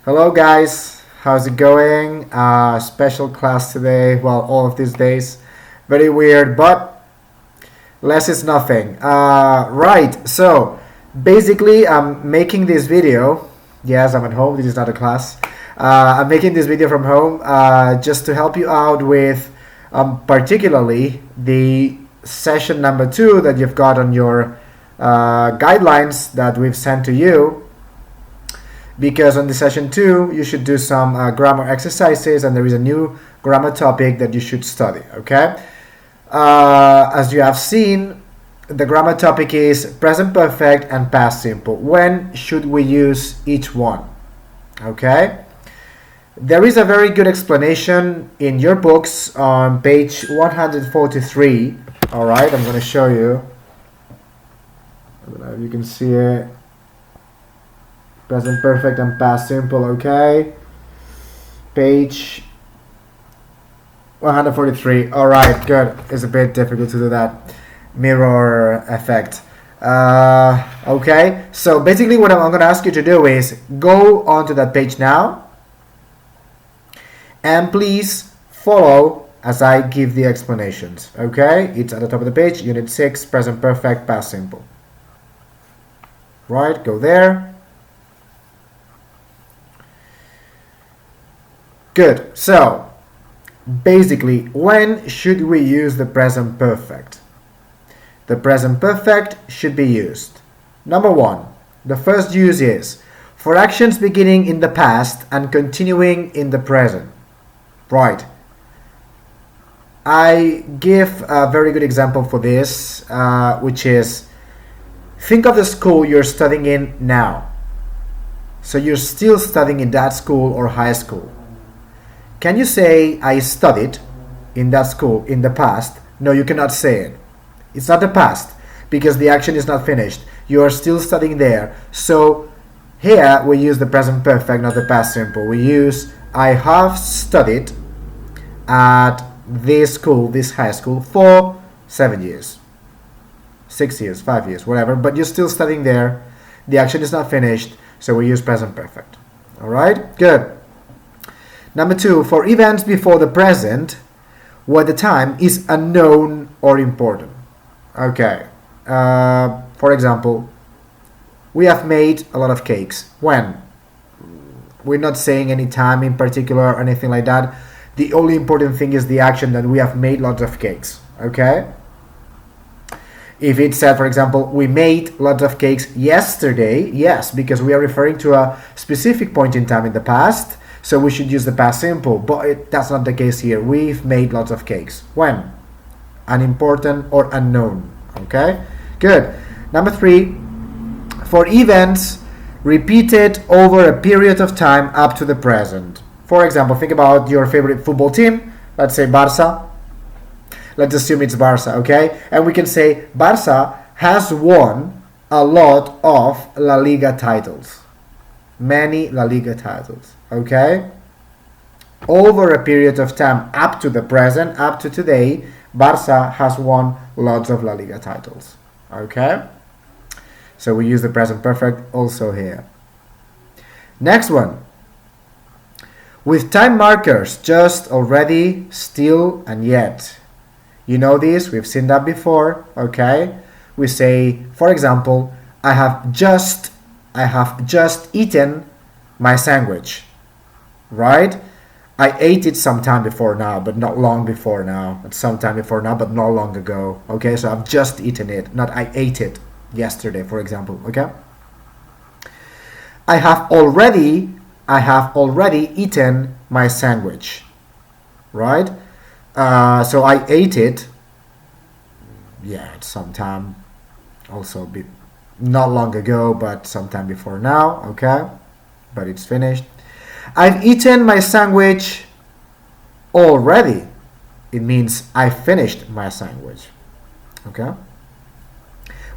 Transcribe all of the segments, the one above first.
Hello guys, how's it going? Special class today, well, all of these days. Very weird, but less is nothing. Right, so basically I'm making this video. Yes, I'm at home, this is not a class. I'm making this video from home just to help you out with particularly the session number 2 that you've got on your guidelines that we've sent to you. Because on the session 2 you should do some grammar exercises, and there is a new grammar topic that you should study. Okay, as you have seen, the grammar topic is present perfect and past simple. When should we use each one? Okay, there is a very good explanation in your books on page 143. All right, I'm going to show you. I don't know if you can see it. Present perfect and past simple, okay? Page 143. Alright, good. It's a bit difficult to do that mirror effect. Okay, so basically what I'm going to ask you to do is go onto that page now and please follow as I give the explanations, okay? It's at the top of the page, Unit 6, present perfect, past simple. Right, go there. Good. So, basically, when should we use the present perfect? The present perfect should be used. Number 1, the first use is for actions beginning in the past and continuing in the present. Right. I give a very good example for this, which is, think of the school you're studying in now. So you're still studying in that school or high school. Can you say, I studied in that school in the past? No, you cannot say it. It's not the past because the action is not finished. You are still studying there. So here we use the present perfect, not the past simple. We use, I have studied at this school, this high school, for 7 years, 6 years, 5 years, whatever. But you're still studying there. The action is not finished. So we use present perfect. All right? Good. Number 2, for events before the present, where the time is unknown or important. Okay. For example, we have made a lot of cakes. When? We're not saying any time in particular or anything like that. The only important thing is the action that we have made lots of cakes. Okay? If it said, for example, we made lots of cakes yesterday, yes, because we are referring to a specific point in time in the past. So we should use the past simple, but that's not the case here. We've made lots of cakes. When? Unimportant or unknown. Okay? Good. Number 3, for events repeated over a period of time up to the present. For example, think about your favorite football team. Let's say Barça. Let's assume it's Barça, okay? And we can say Barça has won a lot of La Liga titles. Many La Liga titles. Okay, over a period of time up to the present, up to today, Barça has won lots of La Liga titles. Okay, so we use the present perfect also here. Next one, with time markers, just, already, still, and yet. You know this, we've seen that before. Okay, we say, for example, I have just eaten my sandwich. Right? I ate it sometime before now, but not long before now. It's sometime before now, but not long ago. Okay, so I've just eaten it, not I ate it yesterday, for example. Okay? I have already eaten my sandwich. Right? So I ate it. Yeah, it's sometime also not long ago, but sometime before now. Okay? But it's finished. I've eaten my sandwich already. It means I finished my sandwich. Okay?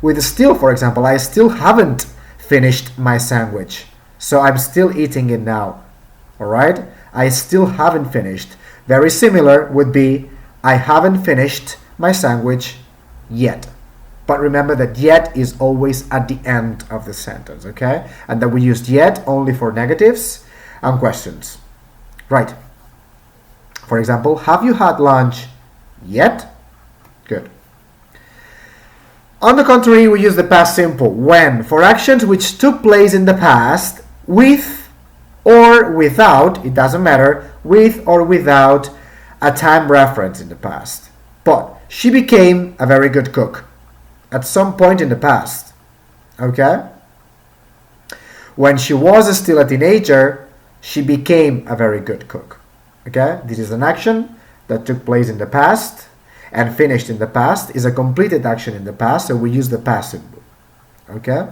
With still, for example, I still haven't finished my sandwich. So I'm still eating it now. Alright? I still haven't finished. Very similar would be I haven't finished my sandwich yet. But remember that yet is always at the end of the sentence, okay? And that we used yet only for negatives. and questions. Right. For example, have you had lunch yet? Good. On the contrary, we use the past simple when for actions which took place in the past with or without, it doesn't matter, with or without a time reference in the past. But she became a very good cook at some point in the past. Okay? When she was still a teenager, she became a very good cook. Okay? This is an action that took place in the past and finished in the past, is a completed action in the past, so we use the past symbol. Okay?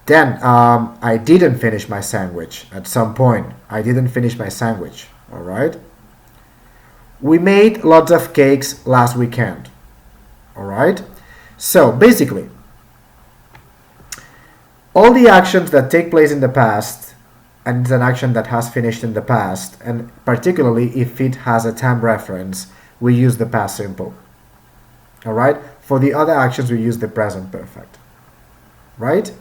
Then, I didn't finish my sandwich at some point. I didn't finish my sandwich. All right? We made lots of cakes last weekend. All right? So, basically, all the actions that take place in the past, and it's an action that has finished in the past, and particularly if it has a time reference, we use the past simple. All right? For the other actions, we use the present perfect. Right?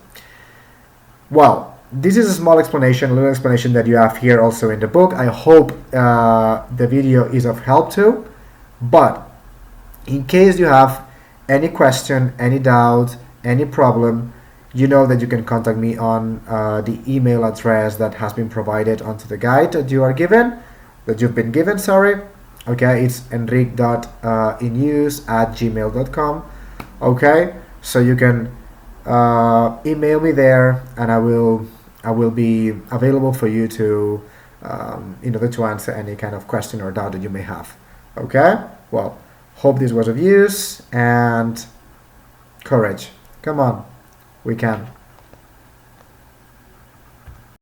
Well, this is a small explanation, a little explanation that you have here also in the book. I hope the video is of help too. But in case you have any question, any doubt, any problem, you know that you can contact me on the email address that has been provided onto the guide that you've been given, sorry. Okay, it's enric.inuse@gmail.com. Okay, so you can email me there, and I will be available for you to in order to answer any kind of question or doubt that you may have. Okay, well, hope this was of use, and courage. Come on. We can.